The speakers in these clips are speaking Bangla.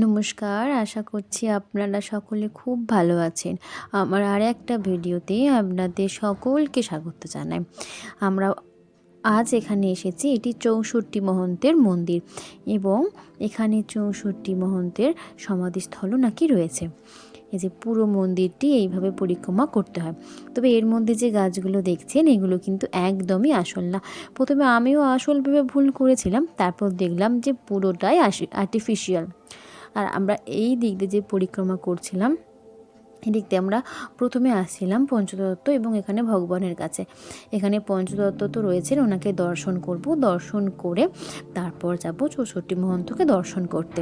নমস্কার, আশা করছি আপনারা সকলে খুব ভালো আছেন। আমার আরেকটা ভিডিওতে আপনাদের সকলকে স্বাগত জানাই। আমরা আজ এখানে এসেছি, এটি ৬৪ মহন্তের মন্দির এবং এখানে ৬৪ মহন্তের সমাধিস্থলও নাকি রয়েছে। এই যে পুরো মন্দিরটি এইভাবে পরিক্রমা করতে হয়। তবে এর মধ্যে যে গাছগুলো দেখছেন এগুলো কিন্তু একদমই আসল না। প্রথমে আমিও আসল ভেবে ভুল করেছিলাম, তারপর দেখলাম যে পুরোটাই আর্টিফিশিয়াল। আর আমরা এই দিক দিয়ে যে পরিক্রমা করছিলাম, এদিক দিয়ে আমরা প্রথমে আসছিলাম পঞ্চতত্ত্ব এবং এখানে ভগবানের কাছে। এখানে পঞ্চতত্ত্ব তো রয়েছেন, ওনাকে দর্শন করব, দর্শন করে তারপর যাব ৬৪ মহন্তকে দর্শন করতে।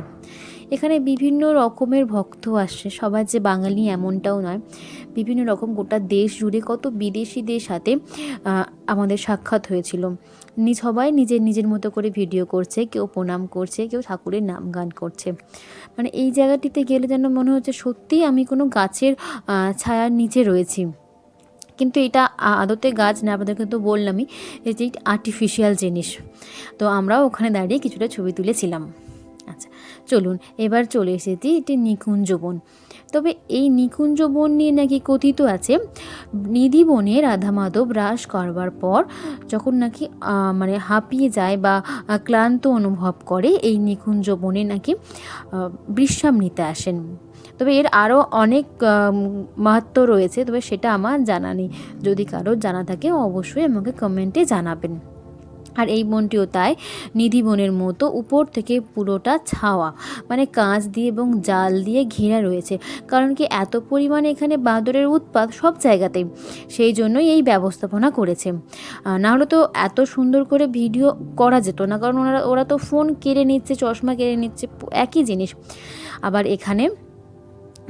এখানে বিভিন্ন রকমের ভক্ত আসছে, সবাই যে বাঙালি এমনটাও নয়, বিভিন্ন রকম গোটা দেশ জুড়ে কত বিদেশিদের সাথে আমাদের সাক্ষাৎ হয়েছিল। সবাই নিজের নিজের মতো করে ভিডিও করছে, কেউ প্রণাম করছে, কেউ ঠাকুরের নাম গান করছে। মানে এই জায়গাটিতে গেলে যেন মনে হচ্ছে সত্যিই আমি কোনো গাছের ছায়ার নিচে রয়েছি, কিন্তু এটা আদতে গাছ না, আপনাদেরকে তো বললামই এটি আর্টিফিশিয়াল জিনিস। তো আমরাও ওখানে দাঁড়িয়ে কিছুটা ছবি তুলেছিলাম। আচ্ছা, চলুন এবার চলে এসেছি এটি নিকুঞ্জ বন। তবে এই নিকুঞ্জ বন নিয়ে নাকি কথিত আছে, নিধি বনে রাধা মাধব রাস করবার পর যখন নাকি হাঁপিয়ে যায় বা ক্লান্ত অনুভব করে, এই নিকুঞ্জ বনে নাকি বিশ্রাম নিতে আসেন। তবে এর আরও অনেক মাহাত্ম্য রয়েছে, তবে সেটা আমার জানা নেই। যদি কারোর জানা থাকে অবশ্যই আমাকে কমেন্টে জানাবেন। আর এই বনটিও তাই নিধি বনের মতো উপর থেকে পুরোটা ছাওয়া, মানে কাঁচ দিয়ে এবং জাল দিয়ে ঘেরা রয়েছে। কারণ কি, এত পরিমাণে এখানে বাঁদরের উৎপাত সব জায়গাতেই, সেই জন্যই এই ব্যবস্থাপনা করেছে। নাহলে তো এত সুন্দর করে ভিডিও করা যেত না, কারণ ওরা তো ফোন কেড়ে নিচ্ছে, চশমা কেড়ে নিচ্ছে, একই জিনিস। আবার এখানে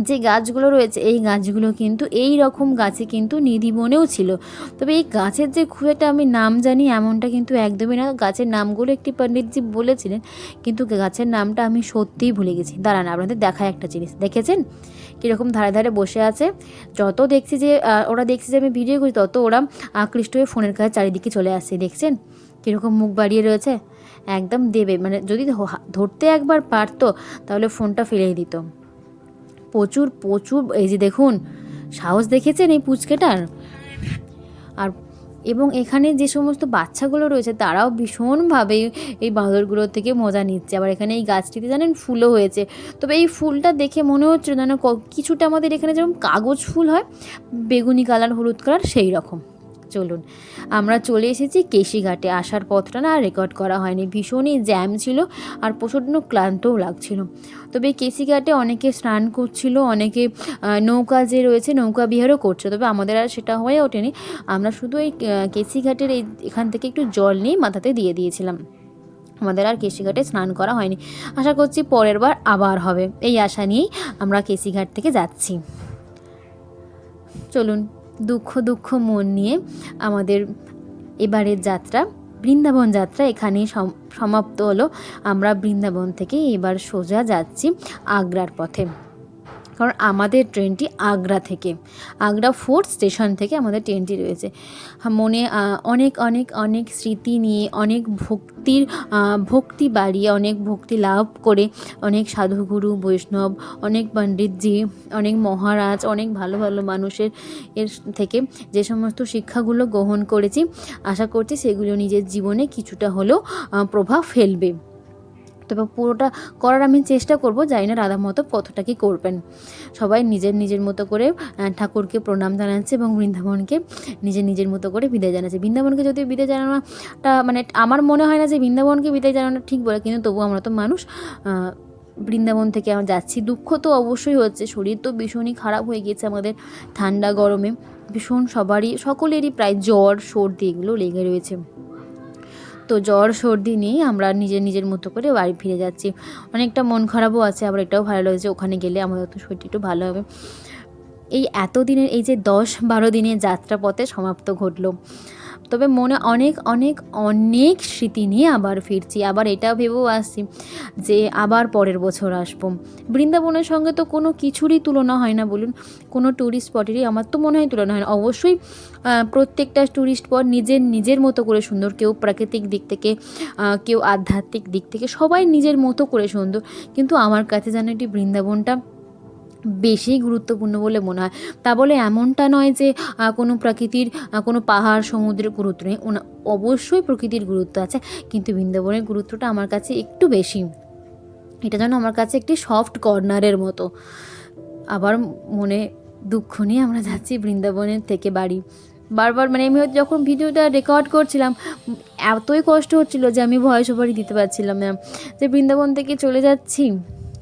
যে গাছগুলো রয়েছে এই গাছগুলো কিন্তু এই রকম গাছে কিন্তু নিধি বনেও ছিল। তবে এই গাছের যে খুব একটা আমি নাম জানি এমনটা কিন্তু একদমই না। গাছের নামগুলো একটি পণ্ডিতজি বলেছিলেন, কিন্তু গাছের নামটা আমি সত্যিই ভুলে গেছি। দাঁড়ান আপনাদের দেখায় একটা জিনিস, দেখেছেন কীরকম ধারে ধারে বসে আছে। যত দেখছি যে ওরা দেখছে যে আমি ভিডিও করি, তত ওরা আকৃষ্ট হয়ে ফোনের কাছে চারিদিকে চলে আসছে। দেখছেন কীরকম মুখ বাড়িয়ে রয়েছে, একদম দেবে, মানে যদি ধরতে একবার পারতো তাহলে ফোনটা ফেলেই দিত। প্রচুর প্রচুর, এই যে দেখুন সাহস দেখেছেন এই পুচকেটার। আর এবং এখানে যে সমস্ত বাচ্চাগুলো রয়েছে তারাও ভীষণভাবে এই বাঁদরগুলোর থেকে মজা নিচ্ছে। আবার এখানে এই গাছটিতে জানেন ফুলও হয়েছে। তবে এই ফুলটা দেখে মনে হচ্ছে যেন কিছুটা আমাদের এখানে যেমন কাগজ ফুল হয়, বেগুনি কালার হলুদ কালার, সেই রকম। চলুন আমরা চলে এসেছি কেশিঘাটে। আসার পথটা না রেকর্ড করা হয়নি, ভীষণই জ্যাম ছিল আর প্রচণ্ড ক্লান্তও লাগছিল। তবে এই কেশিঘাটে অনেকে স্নান করছিল, অনেকে নৌকা যে রয়েছে নৌকা বিহারও করছে। তবে আমাদের আর সেটা হয়ে ওঠেনি, আমরা শুধু এই কেশিঘাটের এখান থেকে একটু জল নিয়ে মাথাতে দিয়ে দিয়েছিলাম। আমাদের আর কেশিঘাটে স্নান করা হয়নি। আশা করছি পরের বার আবার হবে, এই আশা নিয়েই আমরা কেশিঘাট থেকে যাচ্ছি। চলুন দুঃখ দুঃখ মন নিয়ে আমাদের এবারের যাত্রা, বৃন্দাবন যাত্রা এখানেই সমাপ্ত হলো। আমরা বৃন্দাবন থেকে এবার সোজা যাচ্ছি আগ্রার পথে, কারণ আমাদের ট্রেনটি আগ্রা থেকে, আগ্রা ফোর্থ স্টেশন থেকে আমাদের ট্রেনটি রয়েছে। মনে অনেক অনেক অনেক স্মৃতি নিয়ে, অনেক ভক্তি বাড়িয়ে, অনেক ভক্তি লাভ করে, অনেক সাধুগুরু বৈষ্ণব, অনেক পণ্ডিতজি, অনেক মহারাজ, অনেক ভালো ভালো মানুষের থেকে যে সমস্ত শিক্ষাগুলো গ্রহণ করেছি, আশা করছি সেগুলো নিজের জীবনে কিছুটা হলেও প্রভাব ফেলবে। তবে পুরোটা করার আমি চেষ্টা করব, জানি না রাধা মাধব কতটা কি করবেন। সবাই নিজের নিজের মতো করে ঠাকুরকে প্রণাম জানাচ্ছে এবং বৃন্দাবনকে নিজের নিজের মতো করে বিদায় জানাচ্ছে। বৃন্দাবনকে যদি বিদায় জানানোটা, মানে আমার মনে হয় না যে বৃন্দাবনকে বিদায় জানানো ঠিক বলে, কিন্তু তবু আমরা তো মানুষ, বৃন্দাবন থেকে আমরা যাচ্ছি। দুঃখ তো অবশ্যই হচ্ছে, শরীর তো ভীষণই খারাপ হয়ে গিয়েছে আমাদের, ঠান্ডা গরমে ভীষণ সকলেরই প্রায় জ্বর সর্দি এগুলো লেগে রয়েছে। তো জ্বর সর্দি নিয়েই আমরা নিজের নিজের মতো করে বাড়ি ফিরে যাচ্ছি। অনেকটা মন খারাপও আছে, আবার এটাও ভালো লাগছে ওখানে গেলে আমাদের তো শরীরটা একটু ভালো হবে। এই এতদিনের এই যে 10-12 দিনের যাত্রা পথে সমাপ্ত ঘটলো। তবে মনে অনেক অনেক অনেক স্মৃতি নিয়ে আবার ফিরছি, আবার এটাও ভেবেও আসছি যে আবার পরের বছর আসবো। বৃন্দাবনের সঙ্গে তো কোনো কিছুরই তুলনা হয় না বলুন, কোনো ট্যুরিস্ট স্পটেরই আমার তো মনে হয় তুলনা হয় না। অবশ্যই প্রত্যেকটা ট্যুরিস্ট স্পট নিজের নিজের মতো করে সুন্দর, কেউ প্রাকৃতিক দিক থেকে, কেউ আধ্যাত্মিক দিক থেকে, সবাই নিজের মতো করে সুন্দর, কিন্তু আমার কাছে যেন এটি বৃন্দাবনটা বেশি গুরুত্বপূর্ণ বলে মনে হয়। তা বলে এমনটা নয় যে কোনো প্রকৃতির কোনো পাহাড় সমুদ্রের গুরুত্ব নেই, অবশ্যই প্রকৃতির গুরুত্ব আছে, কিন্তু বৃন্দাবনের গুরুত্বটা আমার কাছে একটু বেশি। এটা যেন আমার কাছে একটি সফট কর্নারের মতো। আবার মনে দুঃখ নিয়ে আমরা যাচ্ছি বৃন্দাবনের থেকে বাড়ি। বারবার মানে আমি যখন ভিডিওটা রেকর্ড করছিলাম এতই কষ্ট হচ্ছিলো যে আমি ভয়েস ওভারই দিতে পারছিলাম না, যে বৃন্দাবন থেকে চলে যাচ্ছি।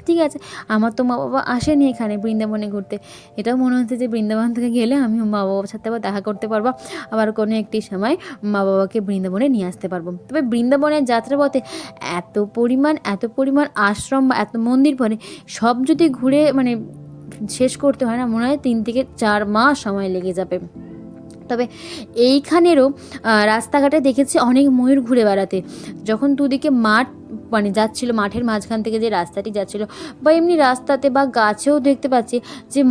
ঠিক আছে, আমার তো মা বাবা আসেনি এখানে বৃন্দাবনে ঘুরতে, এটাও মনে হচ্ছে যে বৃন্দাবন থেকে গেলে আমি মা বাবার সাথে আবার দেখা করতে পারবো, আবার কোনো একটি সময় মা বাবাকে বৃন্দাবনে নিয়ে আসতে পারবো। তবে বৃন্দাবনের যাত্রাপথে এত পরিমাণ আশ্রম বা এত মন্দির পরে সব যদি ঘুরে মানে শেষ করতে হয় না, মনে হয় 3 থেকে 4 মাস সময় লেগে যাবে। তবে এইখানেরও রাস্তাঘাটে দেখেছি অনেক ময়ূর ঘুরে বেড়াতে, যখন দুদিকে মাঠ মানে যাচ্ছিল, মাঠের মাঝখান থেকে যে রাস্তাটি যাচ্ছিল বা এমনি রাস্তাতে বা গাছেও দেখতে পাচ্ছি যে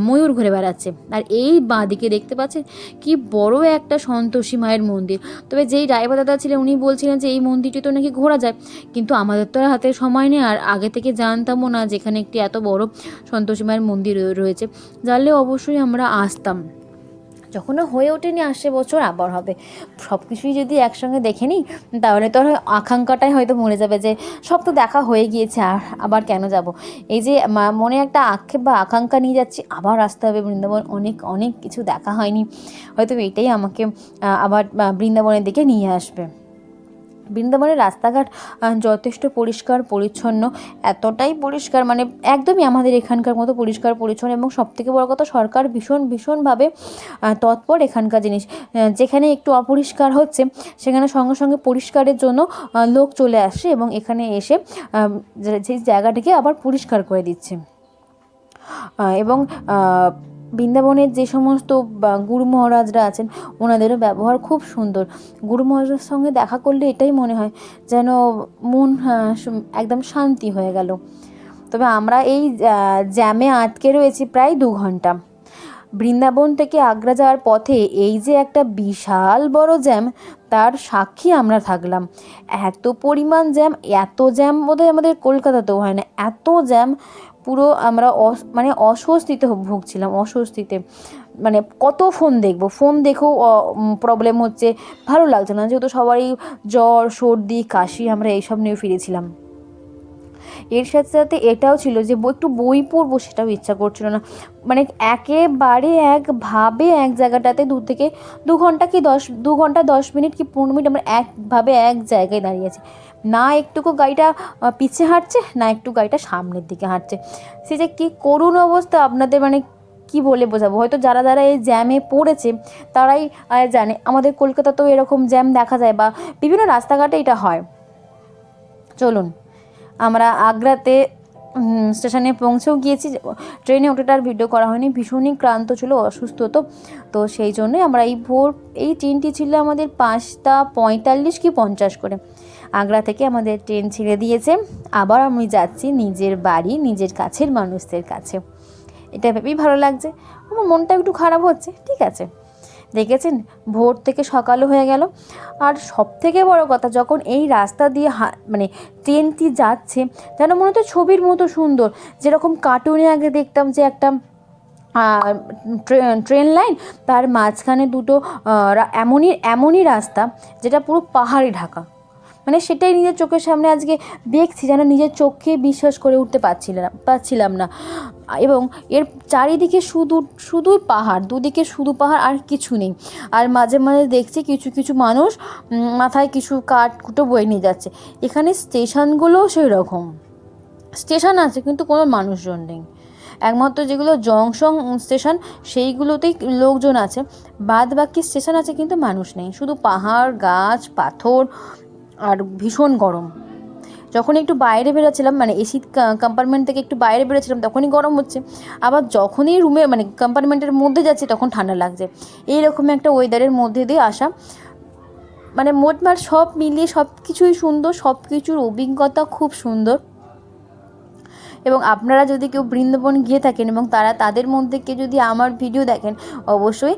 ময়ূর ঘুরে বেড়াচ্ছে। আর এই বাঁদিকে দেখতে পাচ্ছেন কি বড় একটা সন্তোষী মায়ের মন্দির। তবে যেই ড্রাইভার দাদা ছিলেন উনি বলছিলেন যে এই মন্দিরটি তো নাকি ঘোরা যায়, কিন্তু আমাদের তো আর হাতে সময় নেই, আর আগে থেকে জানতামও না যেখানে একটি এত বড় সন্তোষী মায়ের মন্দির রয়েছে। জানলে অবশ্যই আমরা আসতাম। যখনও হয়ে ওঠেনি, আসছে বছর আবার হবে। সব কিছুই যদি একসঙ্গে দেখে নিই তাহলে তো আর আকাঙ্ক্ষাটাই হয়তো মরে যাবে যে সব তো দেখা হয়ে গিয়েছে, আর আবার কেন যাব। এই যে মনে একটা আক্ষেপ বা আকাঙ্ক্ষা নিয়ে যাচ্ছি, আবার আসতে হবে বৃন্দাবন, অনেক অনেক কিছু দেখা হয়নি, হয়তো এটাই আমাকে আবার বৃন্দাবনের দিকে নিয়ে আসবে। বৃন্দাবনের রাস্তাঘাট যথেষ্ট পরিষ্কার পরিচ্ছন্ন, এতটাই পরিষ্কার মানে একদমই আমাদের এখানকার মতো পরিষ্কার পরিচ্ছন্ন, এবং সবথেকে বড় কথা সরকার ভীষণভাবে তৎপর এখানকার জিনিস। যেখানে একটু অপরিষ্কার হচ্ছে সেখানে সঙ্গে সঙ্গে পরিষ্কারের জন্য লোক চলে আসে এবং এখানে এসে সেই জায়গাটিকে আবার পরিষ্কার করে দিচ্ছে। এবং বৃন্দাবনের যে সমস্ত গুরু মহারাজরা আছেন ওনাদেরও ব্যবহার খুব সুন্দর। গুরু মহারাজের সঙ্গে দেখা করলে এটাই মনে হয় যেন মন একদম শান্তি হয়ে গেল। তবে আমরা এই জ্যামে আটকে রয়েছি প্রায় 2 ঘন্টা। বৃন্দাবন থেকে আগ্রা যাওয়ার পথে এই যে একটা বিশাল বড় জ্যাম, তার সাক্ষী আমরা থাকলাম। এত পরিমাণ জ্যাম, এত জ্যাম বোধহয় আমাদের কলকাতাতেও হয় না, এত জ্যাম। পুরো আমরা মানে অস্বস্তিতে ভুগছিলাম, অস্বস্তিতে। মানে কত ফোন দেখবো, ফোন দেখেও প্রবলেম হচ্ছে, ভালো লাগছে না, যেহেতু সবারই জ্বর সর্দি কাশি, আমরা এইসব নিয়ে ফিরেছিলাম। এর সাথে সাথে এটাও ছিল যে একটু বই পড়বো সেটাও ইচ্ছা করছিল না, মানে একেবারে একভাবে এক জায়গাটাতে 2 ঘন্টা কি 2 ঘন্টা 10 মিনিট কি 15 মিনিট আমরা একভাবে এক জায়গায় দাঁড়িয়ে আছি, না একটুকু গাড়িটা পিছে হাঁটছে না একটু গাড়িটা সামনের দিকে হাঁটছে। সে যে কী করুণ অবস্থা আপনাদের মানে কি বলে বোঝাবো, হয়তো যারা যারা এই জ্যামে পড়েছে তারাই জানে। আমাদের কলকাতাতেও এরকম জ্যাম দেখা যায় বা বিভিন্ন রাস্তাঘাটে এটা হয়। চলুন, আমরা আগ্রাতে স্টেশনে পৌঁছেও গিয়েছি। ট্রেনে ওঠাটার ভিডিও করা হয়নি, ভীষণই ক্লান্ত ছিল, অসুস্থ তো সেই জন্যই আমরা এই ট্রেনটি ছিল আমাদের 5টা 45 কি 50 করে। আগ্রা থেকে আমাদের ট্রেন ছেড়ে দিয়েছে, আবার আমি যাচ্ছি নিজের বাড়ি, নিজের কাছের মানুষদের কাছে। এটা ভেবেই ভালো লাগছে, আমার মনটা একটু খারাপ হচ্ছে, ঠিক আছে। দেখেছেন ভোর থেকে সকালও হয়ে গেল। আর সবথেকে বড় কথা, যখন এই রাস্তা দিয়ে মানে ট্রেনটি যাচ্ছে যেন মনে হতো ছবির মতো সুন্দর, যেরকম কার্টুনে আগে দেখতাম যে একটা ট্রেন লাইন, তার মাঝখানে দুটো এমনই রাস্তা যেটা পুরো পাহাড়ে ঢাকা, মানে সেটাই নিজের চোখের সামনে আজকে দেখছি, যেন নিজের চোখে বিশ্বাস করে উঠতে পারছিলাম না। এবং এর চারিদিকে শুধু পাহাড়, দুদিকে শুধু পাহাড়, আর কিছু নেই। আর মাঝে মাঝে দেখছি কিছু মানুষ মাথায় কিছু কাঠকুটো বয়ে নিয়ে যাচ্ছে। এখানে স্টেশনগুলোও সেই রকম, স্টেশন আছে কিন্তু কোনো মানুষজন নেই। একমাত্র যেগুলো জংশন স্টেশন সেইগুলোতেই লোকজন আছে, বাদ বাকি স্টেশন আছে কিন্তু মানুষ নেই, শুধু পাহাড় গাছ পাথর আর ভীষণ গরম। যখন একটু বাইরে বেরোচ্ছিলাম মানে এসি কম্পার্টমেন্ট থেকে একটু বাইরে বেরোচ্ছিলাম তখনই গরম হচ্ছে, আবার যখনই রুমে মানে কম্পার্টমেন্টের মধ্যে যাচ্ছি তখন ঠান্ডা লাগছে। এইরকম একটা ওয়েদারের মধ্যে দিয়ে আসা, মানে মোটমাট সব মিলিয়ে সব কিছুই সুন্দর, সব কিছুর অভিজ্ঞতা খুব সুন্দর। এবং আপনারা যদি কেউ বৃন্দাবন গিয়ে থাকেন এবং তাদের মধ্যে কেউ যদি আমার ভিডিও দেখেন, অবশ্যই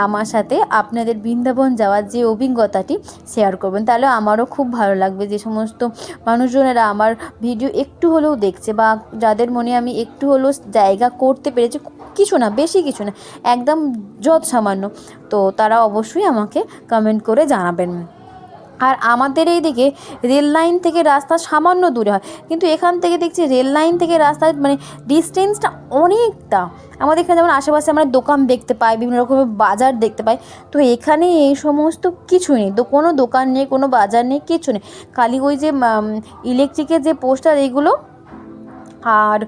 আমার সাথে আপনাদের বৃন্দাবন যাওয়ার যে অভিজ্ঞতাটি শেয়ার করবেন। তাহলে আমারও খুব ভালো লাগবে, যে সমস্ত মানুষজনেরা আমার ভিডিও একটু হলেও দেখছে, বা যাদের মনে আমি একটু হলেও জায়গা করতে পেরেছি, কিছু না, বেশি কিছু না, একদম যৎ সামান্য, তো তারা অবশ্যই আমাকে কমেন্ট করে জানাবেন। আর আমাদের এই দিকে রেল লাইন থেকে রাস্তা সামান্য দূরে হয়, কিন্তু এখান থেকে দেখছি রেল লাইন থেকে রাস্তায় মানে ডিস্টেন্সটা অনেকটা। আমাদের এখানে যেমন আশেপাশে আমরা দোকান দেখতে পাই, বিভিন্ন রকমের বাজার দেখতে পাই, তো এখানে এই সমস্ত কিছু নেই, তো কোনো দোকান নেই, কোনো বাজার নেই, কিছু নেই, খালি ওই যে ইলেকট্রিকের যে পোস্টার এইগুলো, আর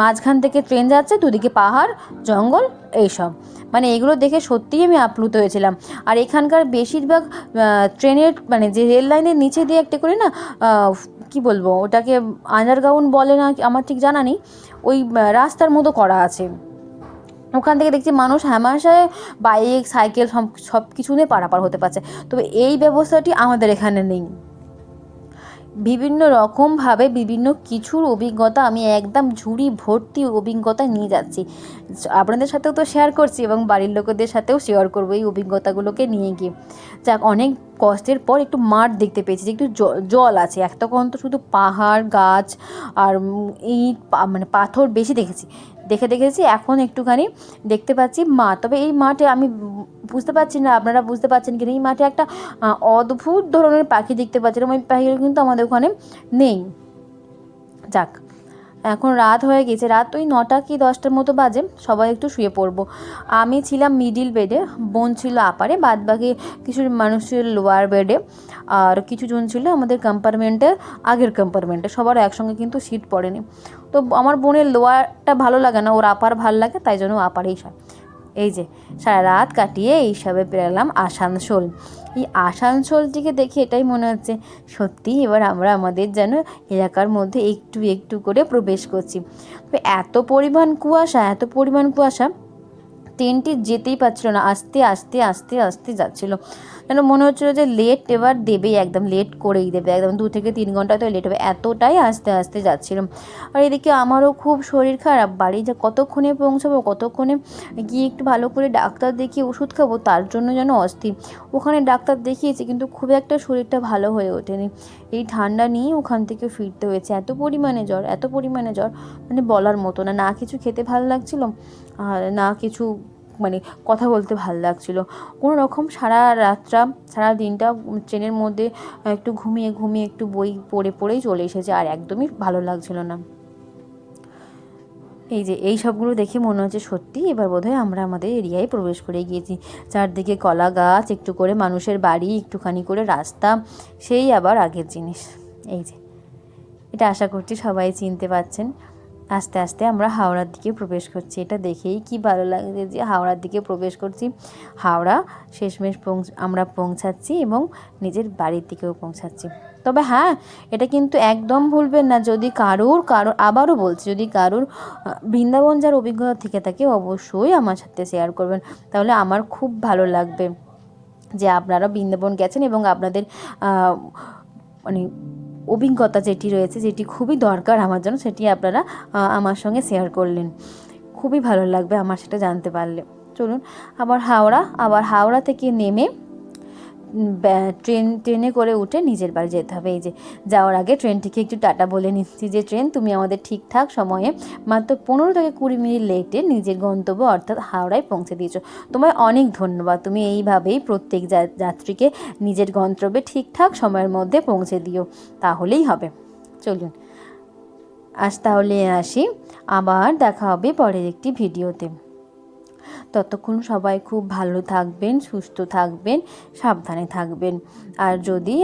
মাঝখান থেকে ট্রেন যাচ্ছে, দুদিকে পাহাড় জঙ্গল এইসব, মানে এগুলো দেখে সত্যিই আমি আপ্লুত হয়েছিলাম। আর এখানকার বেশিরভাগ ট্রেনের মানে যে রেল লাইনের নিচে দিয়ে একটা করে না, কি বলবো ওটাকে, আন্ডারগ্রাউন্ড বলে না আমার ঠিক জানা নেই, ওই রাস্তার মতো করা আছে, ওখান থেকে দেখছি মানুষ হামেশায় বাইক সাইকেল সব কিছু নিয়ে পারাপার হতে পারছে, তবে এই ব্যবস্থাটি আমাদের এখানে নেই। বিভিন্ন রকমভাবে বিভিন্ন কিছুর অভিজ্ঞতা আমি একদম ঝুড়ি ভর্তি অভিজ্ঞতা নিয়ে যাচ্ছি, আপনাদের সাথেও তো শেয়ার করছি এবং বাড়ির লোকেদের সাথেও শেয়ার করবো এই অভিজ্ঞতাগুলোকে নিয়ে গিয়ে। যাক, অনেক কষ্টের পর একটু মাঠ দেখতে পেয়েছি, যে একটু জল আছে, এতক্ষণ তো শুধু পাহাড় গাছ আর ইট মানে পাথর বেশি দেখেছি, এখন একটুখানি দেখতে পাচ্ছি মাঠ। তবে এই মাঠে আমি বুঝতে পারছি না আপনারা বুঝতে পারছেন কিনা, এই মাঠে একটা অদ্ভুত ধরনের পাখি দেখতে পাচ্ছিলাম, ওই পাখিগুলো কিন্তু আমাদের ওখানে নেই। যাক, এখন রাত হয়ে গেছে, রাত ওই 9টা কি 10টার মতো বাজে, সবাই একটু শুয়ে পড়বো। আমি ছিলাম মিডিল বেডে, বোন ছিল আপারে, বাদ বাকি কিছু মানুষ ছিল লোয়ার বেডে, আর কিছু জন ছিল আমাদের কম্পার্টমেন্টে, আগের কম্পার্টমেন্টে, সবার একসঙ্গে কিন্তু সিট পড়েনি। তো আমার বোনের লোয়ারটা ভালো লাগে না, ওর আপার ভালো লাগে, তাই জন্য আপারেই শয়। এই যে সারা রাত কাটিয়ে এইসবে বেরালাম আসানসোল। এই আসানসোলটিকে দেখে এটাই মনে হচ্ছে সত্যি এবার আমরা আমাদের যেন এলাকার মধ্যে একটু একটু করে প্রবেশ করছি। এত পরিমাণ কুয়াশা, ট্রেনটি যেতেই পারছিল না, আস্তে আস্তে আস্তে আস্তে যাচ্ছিলো, যেন মনে হচ্ছিলো যে লেট এবার দেবেই, একদম লেট করেই দেবে, একদম 2 থেকে 3 ঘন্টা তো লেট হবে, এতটাই আস্তে আস্তে যাচ্ছিলাম। আর এদিকে আমারও খুব শরীর খারাপ, বাড়ি যা কতক্ষণে পৌঁছাবো, কতক্ষণে গিয়ে একটু ভালো করে ডাক্তার দেখিয়ে ওষুধ খাবো, তার জন্য যেন অস্থির। ওখানে ডাক্তার দেখিয়েছি, কিন্তু খুব একটা শরীরটা ভালো হয়ে ওঠেনি, এই ঠান্ডা নিয়েই ওখান থেকে ফিরতে হয়েছে। এত পরিমাণে জ্বর, মানে বলার মতো না, না কিছু খেতে ভালো লাগছিলো, আর না কিছু মানে কথা বলতে ভালো লাগছিলো, কোনো রকম সারা দিনটা ট্রেনের মধ্যে একটু ঘুমিয়ে একটু বই পড়েই চলে এসেছে, আর একদমই ভালো লাগছিলো না। এই যে এই সবগুলো দেখে মনে হচ্ছে সত্যি এবার বোধহয় আমরা আমাদের এরিয়ায় প্রবেশ করে গিয়েছি। চারদিকে কলা গাছ, একটু করে মানুষের বাড়ি, একটুখানি করে রাস্তা, সেই আবার আগের জিনিস। এই যে এটা আশা করছি সবাই চিনতে পারছেন। আস্তে আস্তে আমরা হাওড়ার দিকে প্রবেশ করছি, এটা দেখেই কি ভালো লাগে যে হাওড়ার দিকে প্রবেশ করছি। হাওড়া শেষমেশ আমরা পৌঁছাচ্ছি এবং নিজের বাড়ির দিকেও পৌঁছাচ্ছি। তবে হ্যাঁ, এটা কিন্তু একদম ভুলবেন না, যদি কারোর আবারও বলছি, যদি কারোর বৃন্দাবন যার অভিজ্ঞতা থেকে থাকে, অবশ্যই আমার সাথে শেয়ার করবেন, তাহলে আমার খুব ভালো লাগবে যে আপনারা বৃন্দাবন গেছেন এবং আপনাদের মানে অভিজ্ঞতা যেটি রয়েছে, যেটি খুবই দরকার আমার জন্য, সেটি আপনারা আমার সঙ্গে শেয়ার করলেন, খুবই ভালো লাগবে আমার সেটা জানতে পারলে। চলুন আবার হাওড়া থেকে নেমে ট্রেনে করে উঠে নিজের বাড়ি যেতে হবে। এই যে যাওয়ার আগে ট্রেনটিকে একটু টাটা বলে নিচ্ছি, যে ট্রেন তুমি আমাদের ঠিকঠাক সময়ে মাত্র 15 থেকে 20 মিনিট লেটে নিজের গন্তব্য অর্থাৎ হাওড়ায় পৌঁছে দিয়েছো, তোমায় অনেক ধন্যবাদ। তুমি এইভাবেই প্রত্যেক যাত্রীকে নিজের গন্তব্যে ঠিকঠাক সময়ের মধ্যে পৌঁছে দিও, তাহলেই হবে। চলুন তাহলে আসি, আবার দেখা হবে পরের একটি ভিডিওতে। ততক্ষণ সবাই খুব ভালো থাকবেন, সুস্থ থাকবেন, সাবধানে থাকবেন। আর যদি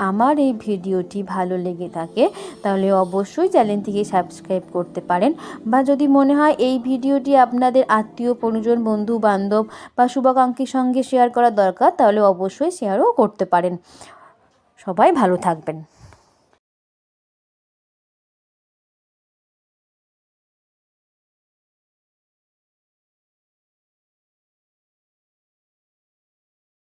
আমার এই ভিডিওটি ভালো লেগে থাকে, তাহলে অবশ্যই চ্যানেলটিকে সাবস্ক্রাইব করতে পারেন, বা যদি মনে হয় এই ভিডিওটি আপনাদের আত্মীয় পরিজন, বন্ধু বান্ধব বা শুভাকাঙ্ক্ষীর সঙ্গে শেয়ার করা দরকার, তাহলে অবশ্যই শেয়ারও করতে পারেন। সবাই ভালো থাকবেন।